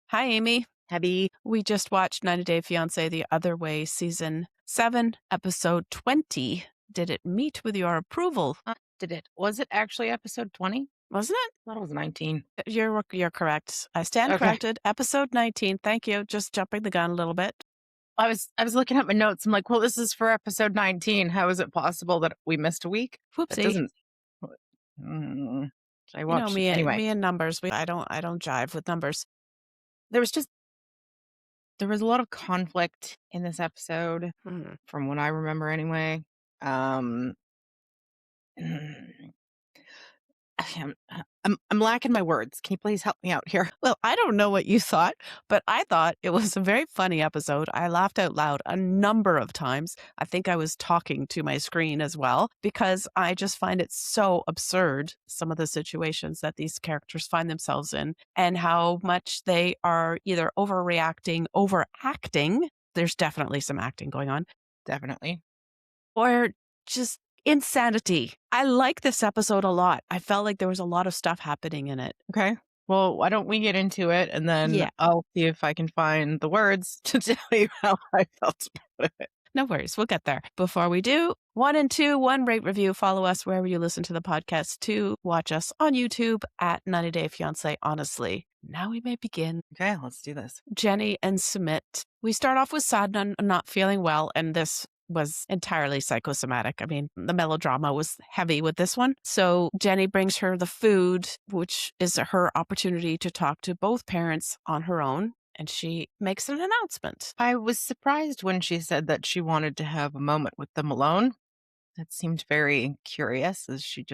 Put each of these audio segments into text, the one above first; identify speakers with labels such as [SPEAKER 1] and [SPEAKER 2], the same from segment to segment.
[SPEAKER 1] Hi, Amy.
[SPEAKER 2] Heavy.
[SPEAKER 1] We just watched 90 Day Fiancé The Other Way, Season 7, Episode 20. Did it meet with your approval?
[SPEAKER 2] Did it? Was it actually episode 20?
[SPEAKER 1] Wasn't it?
[SPEAKER 2] I thought it was 19.
[SPEAKER 1] You're correct. I stand
[SPEAKER 2] Okay.
[SPEAKER 1] corrected. Episode 19. Thank you. Just jumping the gun a little bit.
[SPEAKER 2] I was looking at my notes. I'm like, well, this is for episode 19. How is it possible that we missed a week? That
[SPEAKER 1] Whoopsie.
[SPEAKER 2] doesn't. Mm, I
[SPEAKER 1] You know
[SPEAKER 2] watched
[SPEAKER 1] me,
[SPEAKER 2] anyway.
[SPEAKER 1] me and numbers. I don't jive with numbers.
[SPEAKER 2] There was just there was a lot of conflict in this episode,
[SPEAKER 1] Hmm.
[SPEAKER 2] from what I remember anyway. Um, I'm, I'm lacking my words. Can you please help me out here?
[SPEAKER 1] Well, I don't know what you thought, but I thought it was a very funny episode. I laughed out loud a number of times. I think I was talking to my screen as well because I just find it so absurd, some of the situations that these characters find themselves in, and how much they are either overreacting, overacting. There's definitely some acting going on,
[SPEAKER 2] Definitely.
[SPEAKER 1] or just insanity. I like this episode a lot. I felt like there was a lot of stuff happening in it.
[SPEAKER 2] Okay. Well, why don't we get into it and then
[SPEAKER 1] Yeah.
[SPEAKER 2] I'll see if I can find the words to tell you how I felt about it.
[SPEAKER 1] No worries. We'll get there. Before we do, 1 rate review. Follow us wherever you listen to the podcast. 2, watch us on YouTube at 90 Day Fiancé Honestly. Now we may begin.
[SPEAKER 2] Okay, let's do this.
[SPEAKER 1] Jenny and Sumit. We start off with Sadhna not feeling well, and this was entirely psychosomatic. I mean, the melodrama was heavy with this one. So Jenny brings her the food, which is her opportunity to talk to both parents on her own. And she makes an announcement.
[SPEAKER 2] I was surprised when she said that she wanted to have a moment with them alone. That seemed very curious, as she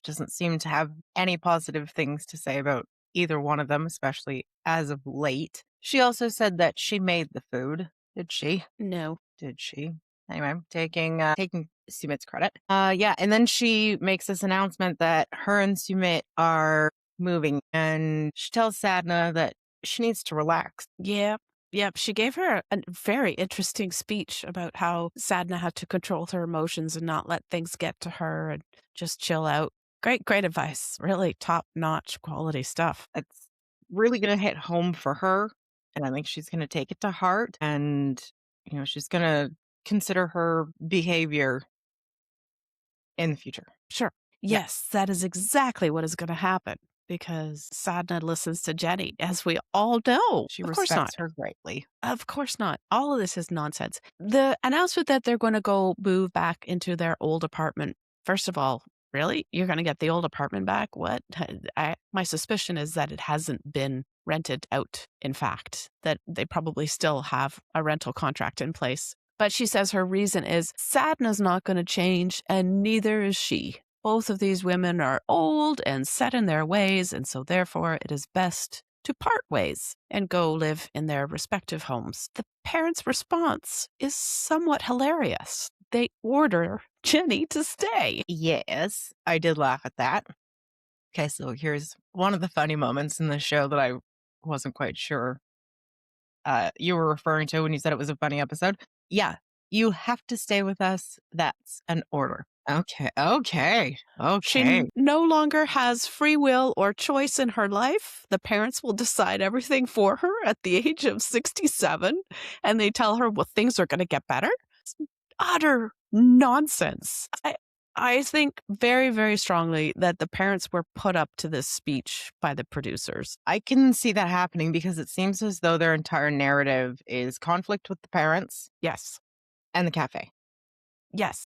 [SPEAKER 2] doesn't seem to have any positive things to say about either one of them, especially as of late. She also said that she made the food. Did she?
[SPEAKER 1] No.
[SPEAKER 2] Did she? Anyway, taking Sumit's credit. Yeah, and then she makes this announcement that her and Sumit are moving, and she tells Sadhna that she needs to relax.
[SPEAKER 1] Yeah. Yep. She gave her a very interesting speech about how Sadhna had to control her emotions and not let things get to her and just chill out. Great advice. Really top notch quality stuff.
[SPEAKER 2] It's really going to hit home for her, and I think she's going to take it to heart, and she's going to consider her behavior in the future.
[SPEAKER 1] Sure.
[SPEAKER 2] Yeah,
[SPEAKER 1] Yes, that is exactly what is going to happen because Sadhna listens to Jenny, as we all know.
[SPEAKER 2] she
[SPEAKER 1] Of course not.
[SPEAKER 2] respects her greatly.
[SPEAKER 1] Of course not. All of this is nonsense. The announcement that they're going to go move back into their old apartment. First of all, really? You're going to get the old apartment back? What? My suspicion is that it hasn't been rented out, in fact, that they probably still have a rental contract in place. But she says her reason is Sadhna's not going to change, and neither is she. Both of these women are old and set in their ways, and so therefore it is best to part ways and go live in their respective homes. The parents' response is somewhat hilarious. They order Jenny to stay.
[SPEAKER 2] Yes, I did laugh at that. Okay, so here's one of the funny moments in the show that I wasn't quite sure you were referring to when you said it was a funny episode. Yeah, you have to stay with us. That's an order. Okay.
[SPEAKER 1] No longer has free will or choice in her life. The parents will decide everything for her at the age of 67, and they tell her, well, things are going to get better. It's utter nonsense. I think very, very strongly that the parents were put up to this speech by the producers.
[SPEAKER 2] I can see that happening because it seems as though their entire narrative is conflict with the parents
[SPEAKER 1] Yes.
[SPEAKER 2] and the cafe
[SPEAKER 1] Yes.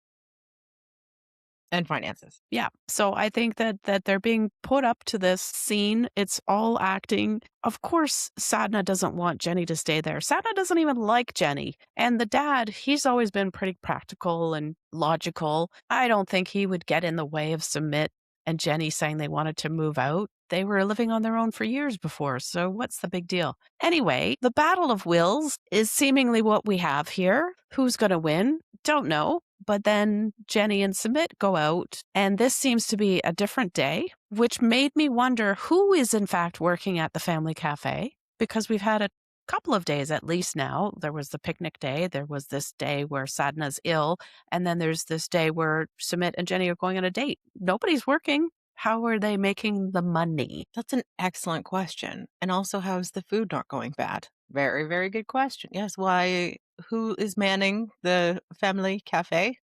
[SPEAKER 2] and finances.
[SPEAKER 1] Yeah. So I think that they're being put up to this scene. It's all acting. Of course, Sadhna doesn't want Jenny to stay there. Sadhna doesn't even like Jenny. And the dad, he's always been pretty practical and logical. I don't think he would get in the way of Sumit and Jenny saying they wanted to move out. They were living on their own for years before, so what's the big deal? Anyway, the battle of wills is seemingly what we have here. Who's going to win? Don't know. But then Jenny and Sumit go out, and this seems to be a different day, which made me wonder who is in fact working at the family cafe, because we've had a couple of days at least now. There was the picnic day, there was this day where Sadhna's ill, and then there's this day where Sumit and Jenny are going on a date. Nobody's working. How are they making the money?
[SPEAKER 2] That's an excellent question. And also, how's the food not going bad? Very, very good question. Yes. Why? Who is manning the family cafe?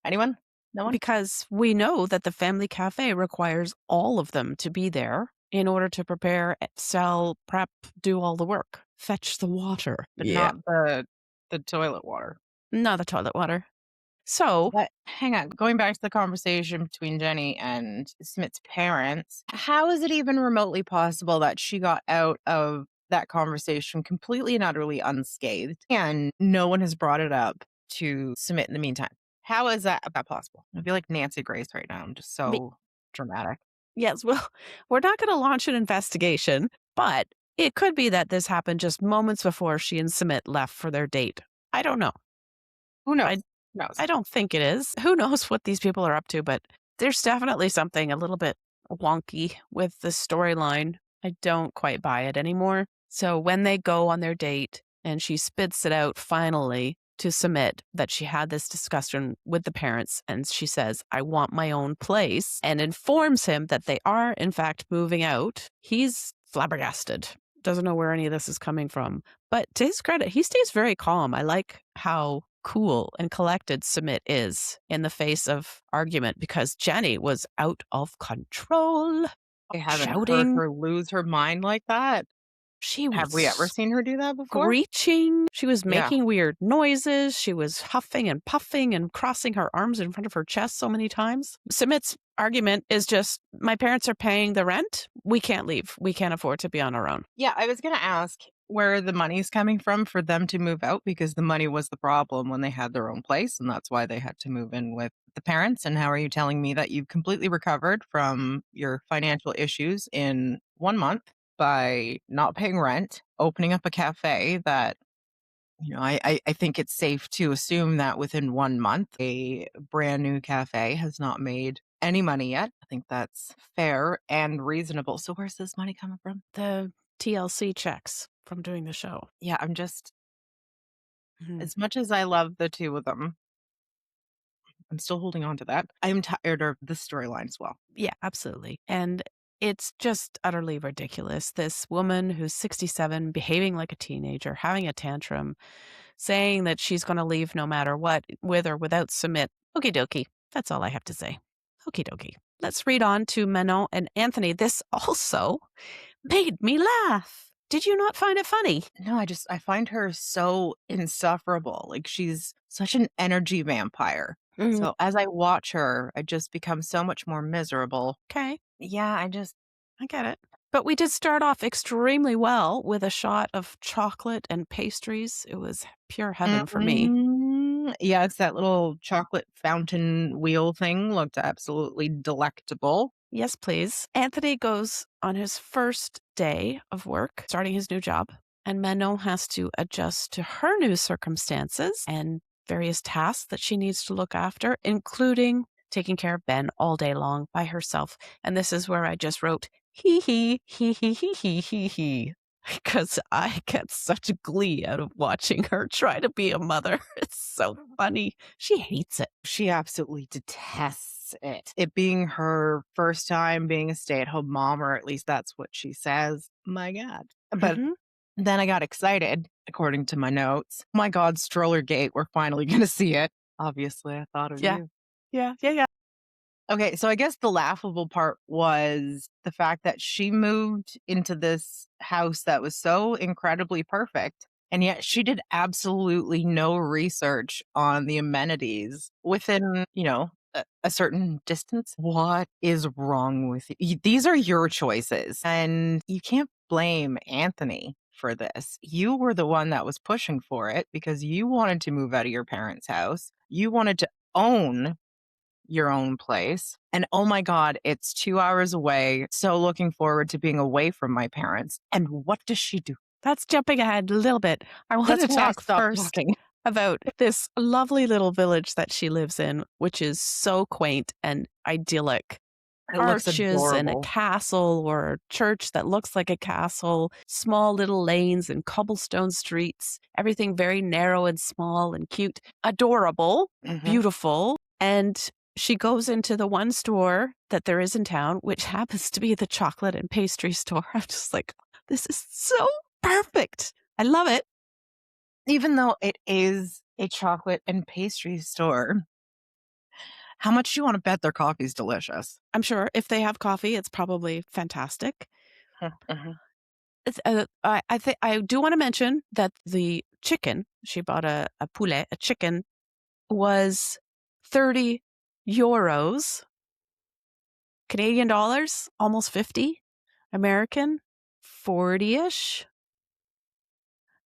[SPEAKER 2] Anyone? No one?
[SPEAKER 1] Because we know that the family cafe requires all of them to be there in order to prepare, sell, prep, do all the work, fetch the water.
[SPEAKER 2] But
[SPEAKER 1] Yeah.
[SPEAKER 2] not the toilet water.
[SPEAKER 1] Not the toilet water. So
[SPEAKER 2] But hang on, going back to the conversation between Jenny and Smit's parents, how is it even remotely possible that she got out of that conversation completely and utterly unscathed and no one has brought it up to Smit in the meantime? How is that possible? I feel like Nancy Grace right now. I'm just
[SPEAKER 1] be-
[SPEAKER 2] so dramatic.
[SPEAKER 1] yes, well, we're not going to launch an investigation, but it could be that this happened just moments before she and Sumit left for their date. I don't know.
[SPEAKER 2] Who knows?
[SPEAKER 1] I
[SPEAKER 2] Who knows?
[SPEAKER 1] I don't think it is. Who knows what these people are up to, but there's definitely something a little bit wonky with the storyline. I don't quite buy it anymore. So when they go on their date and she spits it out finally to submit that she had this discussion with the parents and she says, I want my own place, and informs him that they are in fact moving out, he's flabbergasted. Doesn't know where any of this is coming from. But to his credit, he stays very calm. I like how cool and collected Sumit is in the face of argument because Jenny was out of control,
[SPEAKER 2] I haven't heard
[SPEAKER 1] shouting.
[SPEAKER 2] her lose her mind like that.
[SPEAKER 1] She
[SPEAKER 2] Have we ever
[SPEAKER 1] was
[SPEAKER 2] seen her do that before?
[SPEAKER 1] screeching. She was
[SPEAKER 2] Yeah.
[SPEAKER 1] making weird noises. She was huffing and puffing and crossing her arms in front of her chest so many times. Sumit's argument is just, my parents are paying the rent. We can't leave. We can't afford to be on our own.
[SPEAKER 2] Yeah, I was going to ask where the money's coming from for them to move out because the money was the problem when they had their own place. And that's why they had to move in with the parents. And how are you telling me that you've completely recovered from your financial issues in 1 month by not paying rent, opening up a cafe that, I think it's safe to assume that within 1 month, a brand new cafe has not made any money yet. I think that's fair and reasonable. So where's this money coming from?
[SPEAKER 1] The TLC checks from doing the show.
[SPEAKER 2] Yeah, I'm just
[SPEAKER 1] Mhm.
[SPEAKER 2] as much as I love the two of them, I'm still holding on to that. I'm tired of the storyline as well.
[SPEAKER 1] Yeah, absolutely. And it's just utterly ridiculous. This woman who's 67, behaving like a teenager, having a tantrum, saying that she's going to leave no matter what, with or without Submit. Okie dokie. That's all I have to say. Okie dokie. Let's read on to Manon and Anthony. This also made me laugh. Did you not find it funny?
[SPEAKER 2] No, I find her so insufferable. Like she's such an energy vampire.
[SPEAKER 1] Mm,
[SPEAKER 2] So as I watch her, I just become so much more miserable.
[SPEAKER 1] okay,
[SPEAKER 2] Yeah, I just
[SPEAKER 1] I get it. But we did start off extremely well with a shot of chocolate and pastries. It was pure heaven for me.
[SPEAKER 2] Yeah, it's that little chocolate fountain wheel thing looked absolutely delectable.
[SPEAKER 1] Yes, please. Anthony goes on his first day of work, starting his new job, and Manon has to adjust to her new circumstances and various tasks that she needs to look after, including taking care of Ben all day long by herself. And this is where I just wrote, hee, because I get such glee out of watching her try to be a mother. It's so funny. She hates it.
[SPEAKER 2] She absolutely detests it. It being her first time being a stay-at-home mom, or at least that's what she says. My God. But
[SPEAKER 1] Mhm.
[SPEAKER 2] then I got excited, according to my notes. My God, stroller gate, we're finally going to see it. Obviously, I thought of
[SPEAKER 1] Yeah.
[SPEAKER 2] you.
[SPEAKER 1] Yeah.
[SPEAKER 2] Okay, so I guess the laughable part was the fact that she moved into this house that was so incredibly perfect, and yet she did absolutely no research on the amenities within, a certain distance. What is wrong with you? These are your choices, and you can't blame Anthony for this. You were the one that was pushing for it because you wanted to move out of your parents' house. You wanted to own your own place. And oh my God, it's 2 hours away. So looking forward to being away from my parents. And what does she do?
[SPEAKER 1] That's jumping ahead a little bit. I want
[SPEAKER 2] That's
[SPEAKER 1] to
[SPEAKER 2] why I
[SPEAKER 1] talk
[SPEAKER 2] stopped
[SPEAKER 1] first
[SPEAKER 2] talking.
[SPEAKER 1] about this lovely little village that she lives in, which is so quaint and idyllic.
[SPEAKER 2] It looks
[SPEAKER 1] Arches and a
[SPEAKER 2] adorable.
[SPEAKER 1] castle or a church that looks like a castle, small little lanes and cobblestone streets, everything very narrow and small and cute, adorable,
[SPEAKER 2] Hmm.
[SPEAKER 1] beautiful. And she goes into the one store that there is in town, which happens to be the chocolate and pastry store. I'm just like, this is so perfect. I love it.
[SPEAKER 2] Even though it is a chocolate and pastry store, how much do you want to bet their coffee's delicious?
[SPEAKER 1] I'm sure if they have coffee, it's probably fantastic.
[SPEAKER 2] Mhm.
[SPEAKER 1] I think I do want to mention that the chicken, she bought a poulet, a chicken, was 30 euros, Canadian dollars, almost 50, American, 40-ish.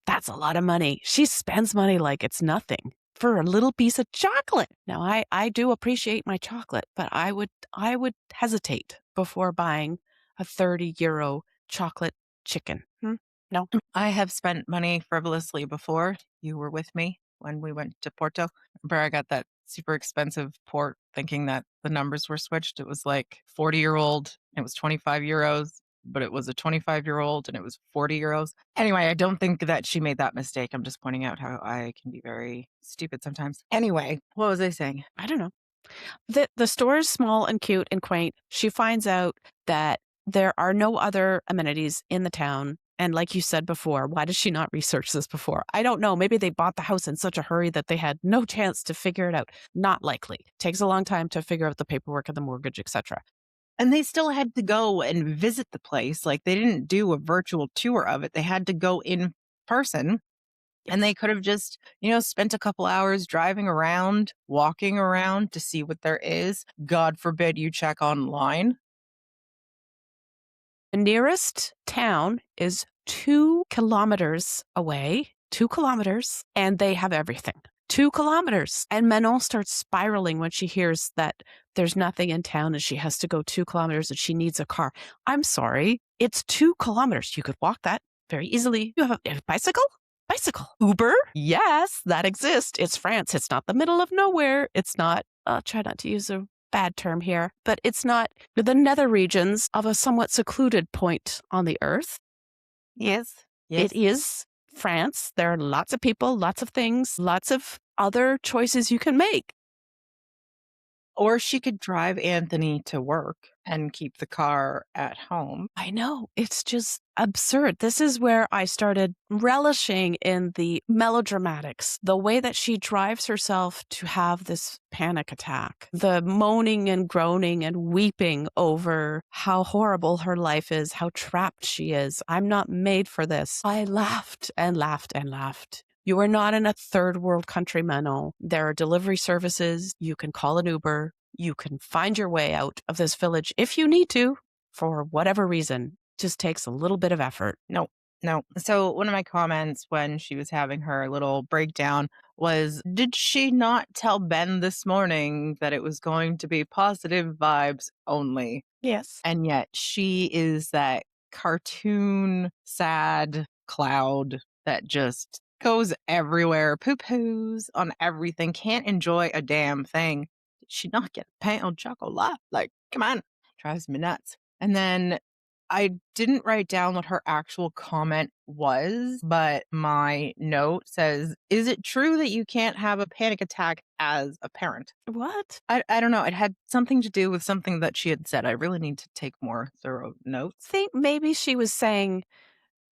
[SPEAKER 1] That's a lot of money. She spends money like it's nothing for a little piece of chocolate. Now, I do appreciate my chocolate, but I would hesitate before buying a 30 € chocolate chicken. No.
[SPEAKER 2] I have spent money frivolously before. You were with me when we went to Porto. Remember, I got that super expensive port thinking that the numbers were switched. It was like 40-year-old, it was 25 euros, but it was a 25-year-old and it was 40 euros. Anyway, I don't think that she made that mistake. I'm just pointing out how I can be very stupid sometimes. Anyway, what was I saying?
[SPEAKER 1] I don't know. The store is small and cute and quaint. She finds out that there are no other amenities in the town. And like you said before, why did she not research this before? I don't know. Maybe they bought the house in such a hurry that they had no chance to figure it out. Not likely. Takes a long time to figure out the paperwork and the mortgage, etc.
[SPEAKER 2] And they still had to go and visit the place. Like they didn't do a virtual tour of it. They had to go in person. And they could have just, spent a couple hours driving around, walking around to see what there is. God forbid you check online.
[SPEAKER 1] The nearest town is 2 kilometers away, 2 kilometers, and they have everything. 2 kilometers. And Manon starts spiraling when she hears that there's nothing in town and she has to go 2 kilometers and she needs a car. I'm sorry. It's 2 kilometers. You could walk that very easily. You have a bicycle? Bicycle. Uber? Yes, that exists. It's France. It's not the middle of nowhere. It's not, try not to use a bad term here, but it's not the nether regions of a somewhat secluded point on the earth.
[SPEAKER 2] Yes.
[SPEAKER 1] It is France. There are lots of people, lots of things, lots of other choices you can make.
[SPEAKER 2] Or she could drive Anthony to work and keep the car at home.
[SPEAKER 1] I know. It's just absurd. This is where I started relishing in the melodramatics, the way that she drives herself to have this panic attack, the moaning and groaning and weeping over how horrible her life is, how trapped she is. I'm not made for this. I laughed and laughed and laughed. You are not in a third world country, Manon. There are delivery services. You can call an Uber. You can find your way out of this village if you need to, for whatever reason. Just takes a little bit of effort.
[SPEAKER 2] No. So one of my comments when she was having her little breakdown was, did she not tell Ben this morning that it was going to be positive vibes only?
[SPEAKER 1] Yes.
[SPEAKER 2] And yet she is that cartoon, sad cloud that just goes everywhere, poo-poos on everything, can't enjoy a damn thing. Did she not get a pain on chocolate? Like, come on. Drives me nuts. And then I didn't write down what her actual comment was, but my note says, is it true that you can't have a panic attack as a parent?
[SPEAKER 1] What?
[SPEAKER 2] I don't know. It had something to do with something that she had said. I really need to take more thorough notes.
[SPEAKER 1] Think maybe she was saying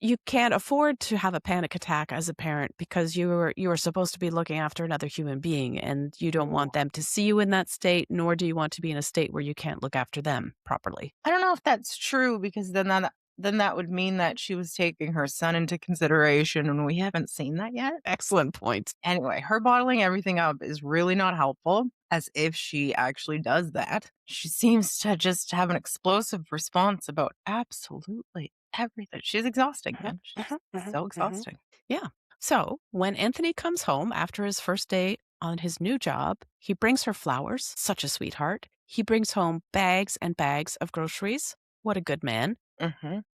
[SPEAKER 1] you can't afford to have a panic attack as a parent because you are supposed to be looking after another human being and you don't want them to see you in that state, nor do you want to be in a state where you can't look after them properly.
[SPEAKER 2] I don't know if that's true because then that would mean that she was taking her son into consideration and we haven't seen that yet.
[SPEAKER 1] Excellent point.
[SPEAKER 2] Anyway, her bottling everything up is really not helpful, as if she actually does that. She seems to just have an explosive response about absolutely everything. She's exhausting, man. She's so exhausting.
[SPEAKER 1] Yeah. So when Anthony comes home after his first day on his new job, he brings her flowers, such a sweetheart. He brings home bags and bags of groceries. What a good man.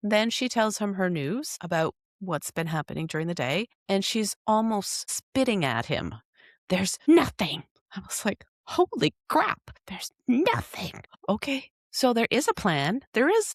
[SPEAKER 1] Then she tells him her news about what's been happening during the day, and she's almost spitting at him. There's nothing. I was like, holy crap, there's nothing. Okay, so there is a plan. There is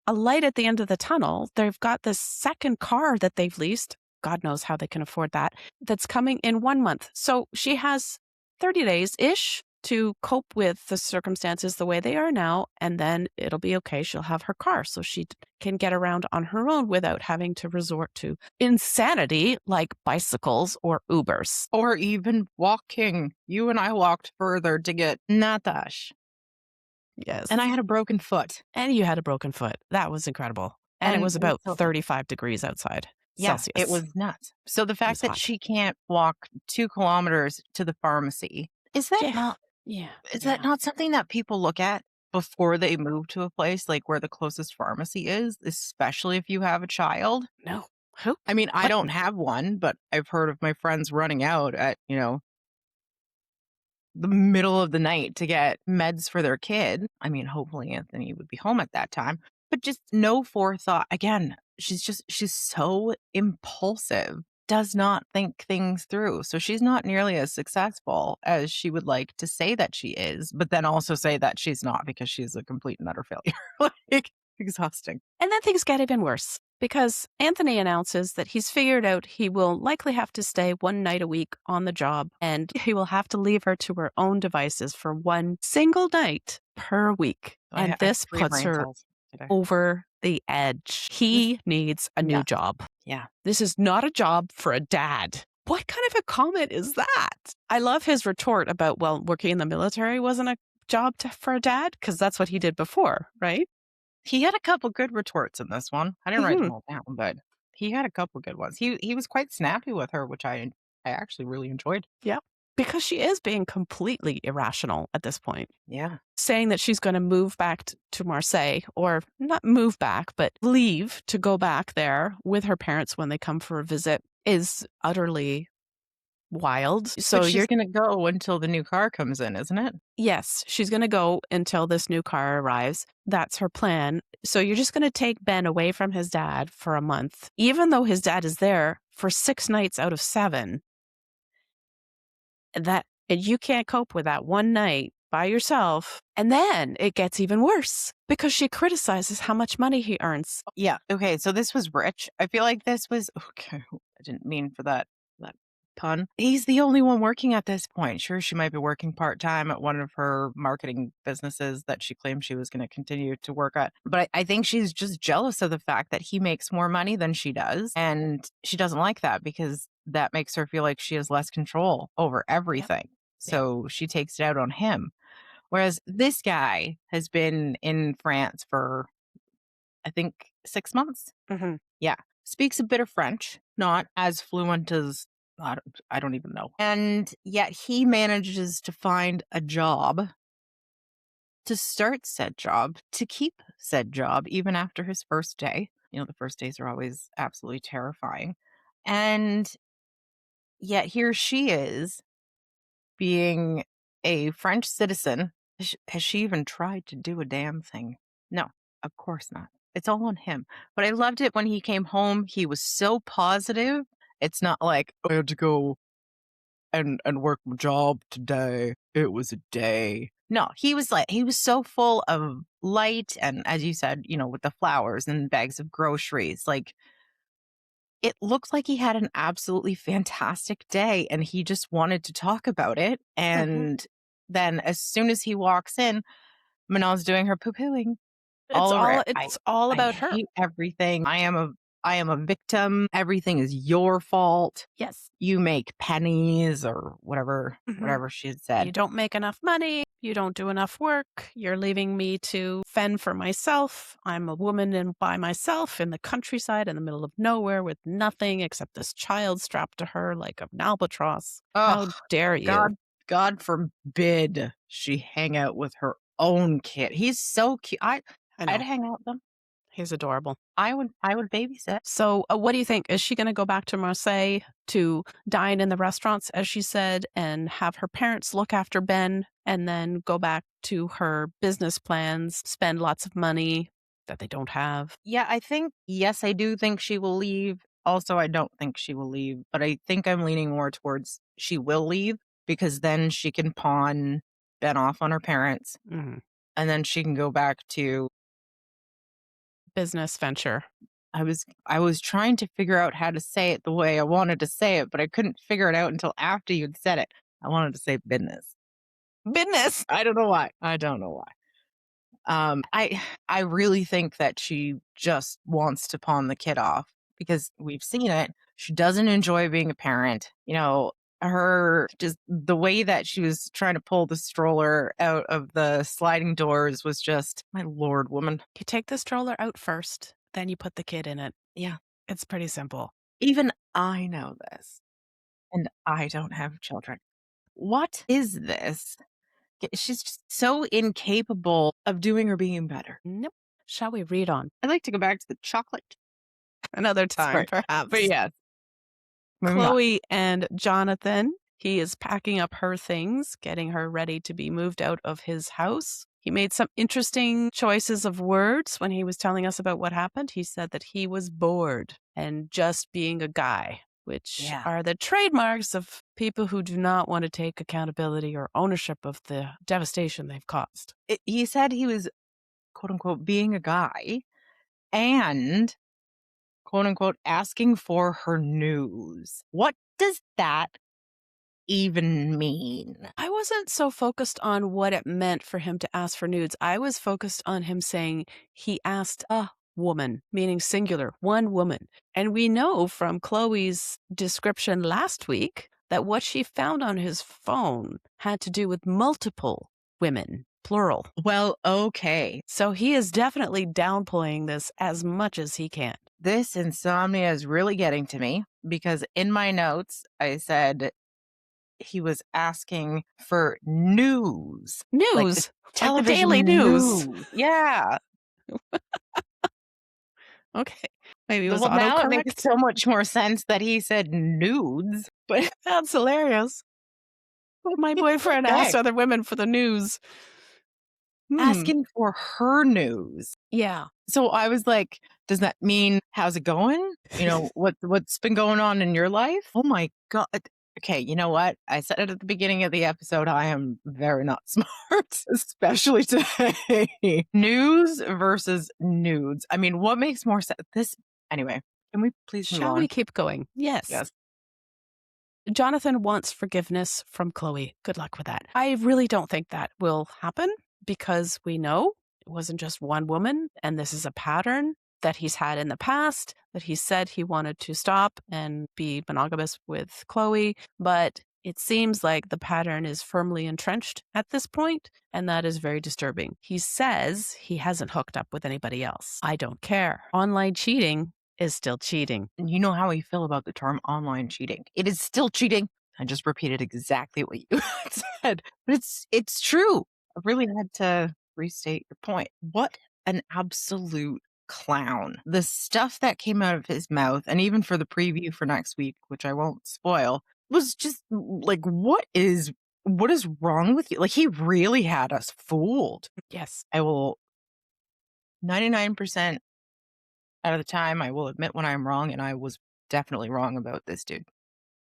[SPEAKER 1] a light at the end of the tunnel. They've got this second car that they've leased. God knows how they can afford that. That's coming in 1 month. So she has 30 days-ish to cope with the circumstances the way they are now, and then it'll be okay. She'll have her car so she can get around on her own without having to resort to insanity like bicycles or Ubers.
[SPEAKER 2] Or even walking. You and I walked further to get Natash, and I
[SPEAKER 1] Yes.
[SPEAKER 2] had a broken foot.
[SPEAKER 1] And you had a broken foot. That was incredible. And it
[SPEAKER 2] And
[SPEAKER 1] was
[SPEAKER 2] we
[SPEAKER 1] about
[SPEAKER 2] still
[SPEAKER 1] 35 degrees outside
[SPEAKER 2] Yeah, it
[SPEAKER 1] Celsius.
[SPEAKER 2] was nuts. So the
[SPEAKER 1] It was
[SPEAKER 2] fact that
[SPEAKER 1] hot.
[SPEAKER 2] she can't walk 2 kilometers to the pharmacy,
[SPEAKER 1] Yeah. Yeah.
[SPEAKER 2] is that
[SPEAKER 1] Yeah.
[SPEAKER 2] not something that people look at before they move to a place, like, where the closest pharmacy is, especially if you have a child?
[SPEAKER 1] No. Who
[SPEAKER 2] I mean, I don't
[SPEAKER 1] wouldn't?
[SPEAKER 2] have one, but I've heard of my friends running out at, the middle of the night to get meds for their kid. I mean, hopefully Anthony would be home at that time, but just no forethought. Again, she's so impulsive, does not think things through. So she's not nearly as successful as she would like to say that she is, but then also say that she's not because she's a complete and utter failure. Like, exhausting.
[SPEAKER 1] And then things get even worse because Anthony announces that he's figured out he will likely have to stay one night a week on the job and he will have to leave her to her own devices for one single night per week. And
[SPEAKER 2] I have
[SPEAKER 1] this
[SPEAKER 2] 3
[SPEAKER 1] puts
[SPEAKER 2] brain
[SPEAKER 1] her
[SPEAKER 2] cells today.
[SPEAKER 1] over the edge.
[SPEAKER 2] This
[SPEAKER 1] He needs a new
[SPEAKER 2] Yeah,
[SPEAKER 1] job.
[SPEAKER 2] yeah.
[SPEAKER 1] This is not a job for a dad. What kind of a comment is that? I love his retort about, well, working in the military wasn't a job for a dad because that's what he did before, right?
[SPEAKER 2] He had a couple good retorts in this one. I didn't write them
[SPEAKER 1] Mhm.
[SPEAKER 2] all down, but he had a couple good ones. He was quite snappy with her, which I actually really enjoyed.
[SPEAKER 1] Yeah. Because she is being completely irrational at this point.
[SPEAKER 2] Yeah.
[SPEAKER 1] Saying that she's going to move back to Marseille, or not move back, but leave to go back there with her parents when they come for a visit is utterly wild.
[SPEAKER 2] But
[SPEAKER 1] So
[SPEAKER 2] she's
[SPEAKER 1] you're,
[SPEAKER 2] gonna go until the new car comes in, isn't it?
[SPEAKER 1] yes, she's going to go until this new car arrives. That's her plan. So you're just going to take Ben away from his dad for a month, even though his dad is there for 6 nights out of 7. And you can't cope with that one night by yourself. And then it gets even worse because she criticizes how much money he earns.
[SPEAKER 2] Yeah. Okay. So this was rich. I feel like this was okay. I didn't mean for that pun. He's the only one working at this point. Sure, she might be working part time at one of her marketing businesses that she claimed she was going to continue to work at. But I think she's just jealous of the fact that he makes more money than she does, and she doesn't like that because that makes her feel like she has less control over
[SPEAKER 1] Yep.
[SPEAKER 2] everything.
[SPEAKER 1] Yep.
[SPEAKER 2] So she takes it out on him. Whereas this guy has been in France for, I think, 6 months.
[SPEAKER 1] Hmm.
[SPEAKER 2] Yeah. Speaks a bit of French, not as fluent as I don't even know. And yet he manages to find a job, to start said job, to keep said job, even after his first day. The first days are always absolutely terrifying. And yet here she is being a French citizen. Has she even tried to do a damn thing? No, of course not. It's all on him. But I loved it when he came home. He was so positive. It's not like I had to go and work my job today. It was a day. No, he was so full of light and, as you said, with the flowers and bags of groceries. Like, it looked like he had an absolutely fantastic day and he just wanted to talk about it.
[SPEAKER 1] Hmm.
[SPEAKER 2] And then as soon as he walks in, Manon's doing her poo-pooing
[SPEAKER 1] It's
[SPEAKER 2] all over
[SPEAKER 1] all
[SPEAKER 2] it.
[SPEAKER 1] it's all
[SPEAKER 2] I
[SPEAKER 1] about her.
[SPEAKER 2] hate everything. I am a victim. Everything is your fault.
[SPEAKER 1] Yes.
[SPEAKER 2] You make pennies or whatever
[SPEAKER 1] Hmm.
[SPEAKER 2] whatever she had
[SPEAKER 1] You
[SPEAKER 2] said.
[SPEAKER 1] don't make enough money. You don't do enough work. You're leaving me to fend for myself. I'm a woman and by myself in the countryside in the middle of nowhere with nothing except this child strapped to her like an albatross.
[SPEAKER 2] Oh,
[SPEAKER 1] How dare you?
[SPEAKER 2] God forbid she hang out with her own kid. He's so cute.
[SPEAKER 1] I
[SPEAKER 2] I'd
[SPEAKER 1] know.
[SPEAKER 2] hang out with them.
[SPEAKER 1] He's adorable.
[SPEAKER 2] I would babysit.
[SPEAKER 1] So, what do you think? Is she going to go back to Marseille to dine in the restaurants, as she said, and have her parents look after Ben and then go back to her business plans, spend lots of money that they don't have?
[SPEAKER 2] Yeah, yes, I do think she will leave. Also, I don't think she will leave, but I think I'm leaning more towards she will leave because then she can pawn Ben off on her parents
[SPEAKER 1] Mhm.
[SPEAKER 2] and then she can go back to
[SPEAKER 1] Business venture.
[SPEAKER 2] I was trying to figure out how to say it the way I wanted to say it, but I couldn't figure it out until after you'd said it. I wanted to say business.
[SPEAKER 1] Business.
[SPEAKER 2] I don't know why. I don't know why. I really think that she just wants to pawn the kid off because we've seen it. She doesn't enjoy being a parent. Her just the way that she was trying to pull the stroller out of the sliding doors was just, my lord, woman.
[SPEAKER 1] You take the stroller out first, then you put the kid in it.
[SPEAKER 2] Yeah.
[SPEAKER 1] It's pretty simple.
[SPEAKER 2] Even I know this, and I don't have children. What is this? She's just so incapable of doing or being better.
[SPEAKER 1] Nope. Shall we read on?
[SPEAKER 2] I'd like to go back to the chocolate.
[SPEAKER 1] Another time,
[SPEAKER 2] Sorry. But
[SPEAKER 1] perhaps.
[SPEAKER 2] yes, moving on.
[SPEAKER 1] Chloe and Jonathan, he is packing up her things, getting her ready to be moved out of his house. He made some interesting choices of words when he was telling us about what happened. He said that he was bored and just being a guy, which
[SPEAKER 2] Yeah.
[SPEAKER 1] are the trademarks of people who do not want to take accountability or ownership of the devastation they've caused.
[SPEAKER 2] He said he was, quote unquote, being a guy and, quote unquote, asking for her news. What does that even mean?
[SPEAKER 1] I wasn't so focused on what it meant for him to ask for nudes. I was focused on him saying he asked a woman, meaning singular, one woman. And we know from Chloe's description last week that what she found on his phone had to do with multiple women, plural.
[SPEAKER 2] Well, okay.
[SPEAKER 1] So he is definitely downplaying this as much as he can.
[SPEAKER 2] This insomnia is really getting to me because in my notes, I said he was asking for news. Like the
[SPEAKER 1] News, like the
[SPEAKER 2] television
[SPEAKER 1] daily news.
[SPEAKER 2] Yeah.
[SPEAKER 1] Okay. Maybe it was
[SPEAKER 2] Well, now it makes
[SPEAKER 1] autocorrect.
[SPEAKER 2] so much more sense that he said nudes, but
[SPEAKER 1] That's hilarious. My boyfriend
[SPEAKER 2] okay.
[SPEAKER 1] asked other women for the news.
[SPEAKER 2] Asking for her news.
[SPEAKER 1] Yeah.
[SPEAKER 2] So I was like, does that mean how's it going? What's been going on in your life? Oh my God. Okay, you know what? I said it at the beginning of the episode. I am very not smart, especially today. News versus nudes. I mean, what makes more sense? Anyway, can we please move
[SPEAKER 1] Shall
[SPEAKER 2] on?
[SPEAKER 1] we keep going? Yes.
[SPEAKER 2] Yes.
[SPEAKER 1] Jonathan wants forgiveness from Chloe. Good luck with that. I really don't think that will happen because we know it wasn't just one woman, and this is a pattern that he's had in the past, that he said he wanted to stop and be monogamous with Chloe, but it seems like the pattern is firmly entrenched at this point, and that is very disturbing. He says he hasn't hooked up with anybody else. I don't care. Online cheating is still cheating.
[SPEAKER 2] And you know how I feel about the term online cheating. It is still cheating. I just repeated exactly what you said, but it's true. I really had to restate your point. What an absolute clown. The stuff that came out of his mouth, and even for the preview for next week, which I won't spoil, was just like, what is wrong with you? Like, he really had us fooled.
[SPEAKER 1] Yes.
[SPEAKER 2] I will 99% out of the time, I will admit when I'm wrong, and I was definitely wrong about this dude.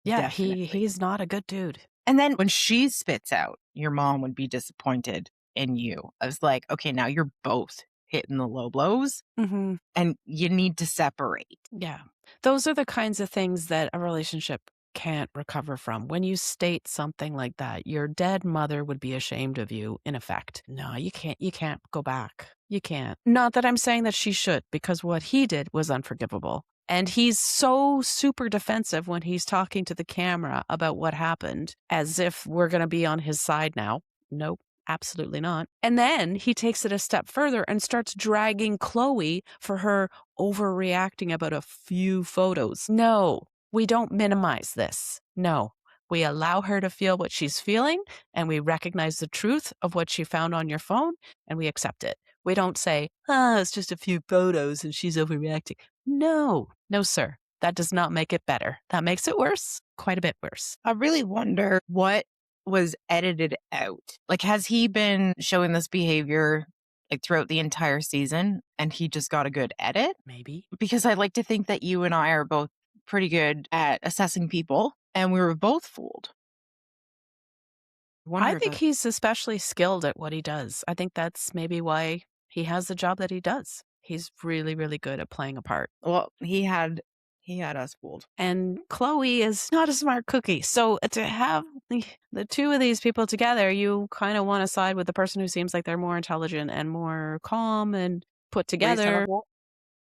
[SPEAKER 1] Yeah,
[SPEAKER 2] Definitely.
[SPEAKER 1] he's not a good dude.
[SPEAKER 2] And then when she spits out, your mom would be disappointed in you. I was like, okay, now you're both hitting the low blows
[SPEAKER 1] Mm-hmm.
[SPEAKER 2] and you need to separate.
[SPEAKER 1] Yeah. Those are the kinds of things that a relationship can't recover from. When you state something like that, your dead mother would be ashamed of you, in effect. No, you can't go back. You can't. Not that I'm saying that she should, because what he did was unforgivable. And he's so super defensive when he's talking to the camera about what happened, as if we're going to be on his side now. Nope. Absolutely not. And then he takes it a step further and starts dragging Chloe for her overreacting about a few photos. No, we don't minimize this. No, we allow her to feel what she's feeling and we recognize the truth of what she found on your phone and we accept it. We don't say, it's just a few photos and she's overreacting. No, sir. That does not make it better. That makes it worse, quite a bit worse.
[SPEAKER 2] I really wonder what was edited out. Like, has he been showing this behavior like throughout the entire season and he just got a good edit?
[SPEAKER 1] Maybe.
[SPEAKER 2] Because I'd like to think that you and I are both pretty good at assessing people and we were both fooled.
[SPEAKER 1] I think he's especially skilled at what he does. I think that's maybe why he has the job that he does. He's really, really good at playing a part.
[SPEAKER 2] Well, he had He had us fooled.
[SPEAKER 1] And Chloe is not a smart cookie. So to have the two of these people together, you kind of want to side with the person who seems like they're more intelligent and more calm and put together,
[SPEAKER 2] Reasonable.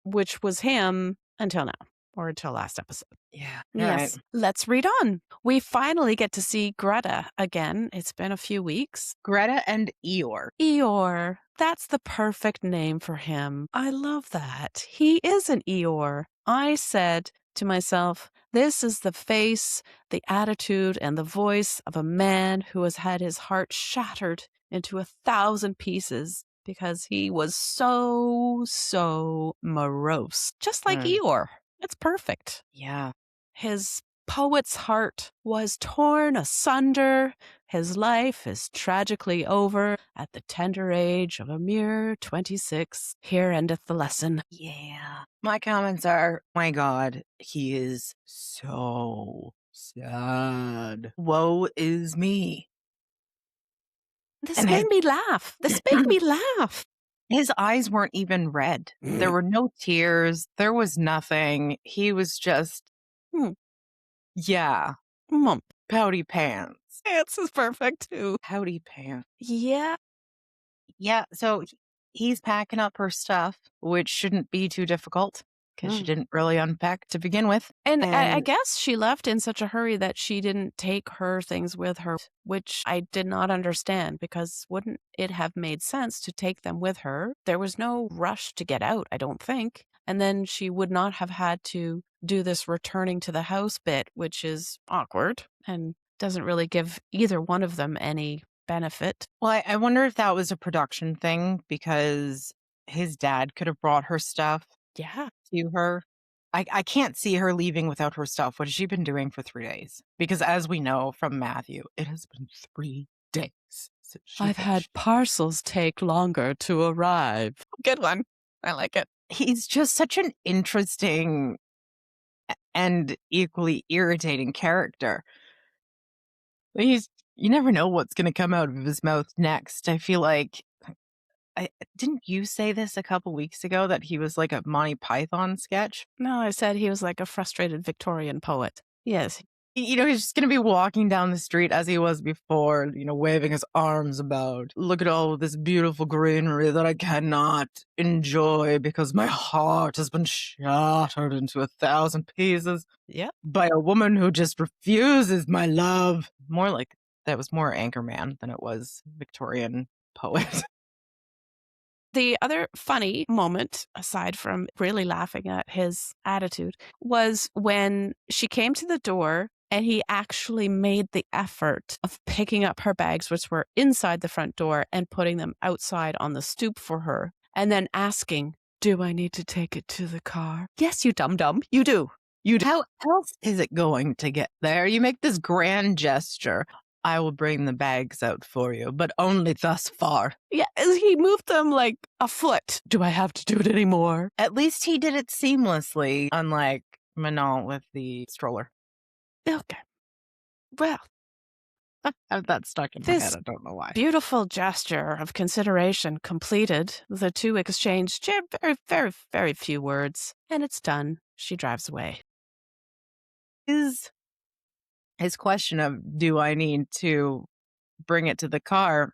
[SPEAKER 1] which was him until now or until last episode.
[SPEAKER 2] Yeah. All right.
[SPEAKER 1] Yes. Let's read on. We finally get to see Greta again. It's been a few weeks.
[SPEAKER 2] Greta and Eeyore.
[SPEAKER 1] Eeyore. That's the perfect name for him. I love that. He is an Eeyore. I said to myself, this is the face, the attitude, and the voice of a man who has had his heart shattered into 1,000 pieces because he was so morose. Just like
[SPEAKER 2] Mm,
[SPEAKER 1] Eeyore. It's perfect.
[SPEAKER 2] yeah.
[SPEAKER 1] His poet's heart was torn asunder. His life is tragically over at the tender age of a mere 26. Here endeth the lesson.
[SPEAKER 2] Yeah. My comments are, my God, he is so sad. Woe is me.
[SPEAKER 1] This
[SPEAKER 2] And
[SPEAKER 1] made me laugh. This made me laugh.
[SPEAKER 2] his eyes weren't even red. There were no tears. There was nothing. He was just,
[SPEAKER 1] Hmm.
[SPEAKER 2] yeah,
[SPEAKER 1] Mom.
[SPEAKER 2] pouty pants.
[SPEAKER 1] Pants is perfect too.
[SPEAKER 2] Pouty pants.
[SPEAKER 1] Yeah.
[SPEAKER 2] Yeah, so he's packing up her stuff, which shouldn't be too difficult because she
[SPEAKER 1] Mm.
[SPEAKER 2] didn't really unpack to begin with.
[SPEAKER 1] And I
[SPEAKER 2] And
[SPEAKER 1] guess she left in such a hurry that she didn't take her things with her, which I did not understand because wouldn't it have made sense to take them with her? There was no rush to get out, I don't think. And then she would not have had to do this returning to the house bit, which is awkward and doesn't really give either one of them any benefit.
[SPEAKER 2] well, I wonder if that was a production thing because his dad could have brought her stuff
[SPEAKER 1] Yeah.
[SPEAKER 2] to her. I can't see her leaving without her stuff. What has she been doing for 3 days? Because as we know from Matthew, it has been 3 days since she
[SPEAKER 1] I've had
[SPEAKER 2] hitched.
[SPEAKER 1] parcels take longer to arrive. Good one. I like it.
[SPEAKER 2] He's just such an interesting and equally irritating character. He's you never know what's going to come out of his mouth next. I feel like I didn't you say this a couple weeks ago that he was like a Monty Python sketch?
[SPEAKER 1] No, I said he was like a frustrated Victorian poet. Yes.
[SPEAKER 2] He's just going to be walking down the street as he was before, waving his arms about. Look at all of this beautiful greenery that I cannot enjoy because my heart has been shattered into 1,000 pieces
[SPEAKER 1] Yep.
[SPEAKER 2] by a woman who just refuses my love. More like that was more Anchorman than it was Victorian poet.
[SPEAKER 1] The other funny moment, aside from really laughing at his attitude, was when she came to the door and he actually made the effort of picking up her bags, which were inside the front door, and putting them outside on the stoop for her, and then asking, do I need to take it to the car? Yes, you dum-dum. You do. You do.
[SPEAKER 2] How else is it going to get there? You make this grand gesture. I will bring the bags out for you, but only thus far.
[SPEAKER 1] Yeah, he moved them like a foot. Do I have to do it anymore?
[SPEAKER 2] At least he did it seamlessly, unlike Manon with the stroller.
[SPEAKER 1] Okay. Well,
[SPEAKER 2] I have that stuck in my
[SPEAKER 1] this
[SPEAKER 2] head. I don't know why.
[SPEAKER 1] beautiful gesture of consideration completed. The two exchange very, very, very few words, and it's done. She drives away.
[SPEAKER 2] His question of, do I need to bring it to the car,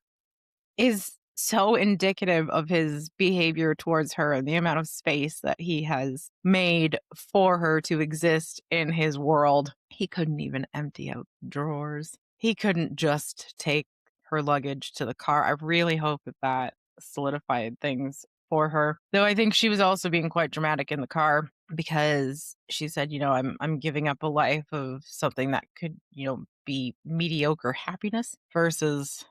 [SPEAKER 2] is so indicative of his behavior towards her and the amount of space that he has made for her to exist in his world. He couldn't even empty out drawers. He couldn't just take her luggage to the car. I really hope that that solidified things for her. Though I think she was also being quite dramatic in the car because she said, I'm giving up a life of something that could, be mediocre happiness versus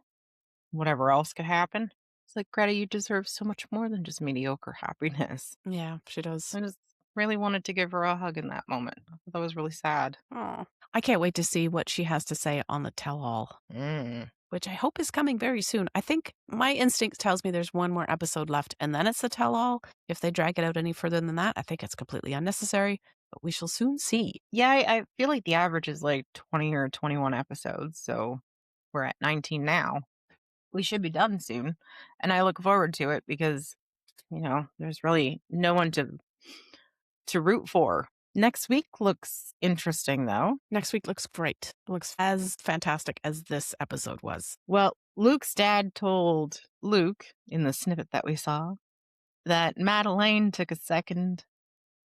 [SPEAKER 2] whatever else could happen. It's like, Greta, you deserve so much more than just mediocre happiness.
[SPEAKER 1] Yeah, she does.
[SPEAKER 2] I just really wanted to give her a hug in that moment. That was really sad.
[SPEAKER 1] Oh, I can't wait to see what she has to say on the tell-all, which I hope is coming very soon. I think my instinct tells me there's one more episode left, and then it's the tell-all. If they drag it out any further than that, I think it's completely unnecessary, but we shall soon see.
[SPEAKER 2] Yeah, I feel like the average is like 20 or 21 episodes, so we're at 19 now. We should be done soon, and I look forward to it because, there's really no one to root for Next week looks interesting, though.
[SPEAKER 1] Next week looks great. Looks as fantastic as this episode was.
[SPEAKER 2] Well, Luke's dad told Luke in the snippet that we saw that Madeleine took a second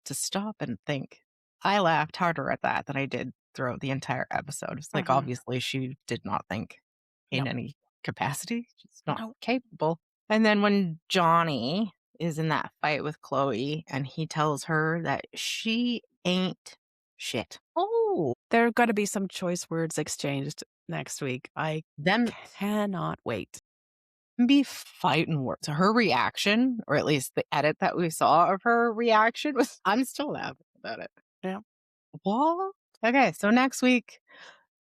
[SPEAKER 2] to stop and think. I laughed harder at that than I did throughout the entire episode. It's like,
[SPEAKER 1] Mhm.
[SPEAKER 2] obviously, she did not think
[SPEAKER 1] No.
[SPEAKER 2] in any capacity. She's not
[SPEAKER 1] No.
[SPEAKER 2] capable. And then when Johnny is in that fight with Chloe and he tells her that she ain't shit. Oh,
[SPEAKER 1] There are gonna be some choice words exchanged next week. I
[SPEAKER 2] them
[SPEAKER 1] cannot wait.
[SPEAKER 2] be fighting words. Her reaction, or at least the edit that we saw of her reaction, was I'm still laughing about it.
[SPEAKER 1] Yeah.
[SPEAKER 2] What? Okay, so next week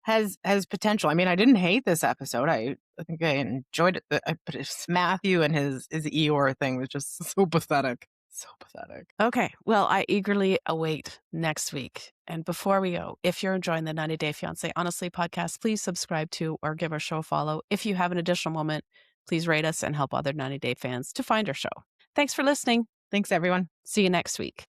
[SPEAKER 2] has potential. I mean, I didn't hate this episode. I think I enjoyed it, but it's Matthew and his Eeyore thing was just so pathetic. So pathetic.
[SPEAKER 1] Okay. Well, I eagerly await next week. And before we go, if you're enjoying the 90 Day Fiancé Honestly podcast, please subscribe to or give our show a follow. If you have an additional moment, please rate us and help other 90 Day fans to find our show. Thanks for listening.
[SPEAKER 2] Thanks, everyone.
[SPEAKER 1] See you next week.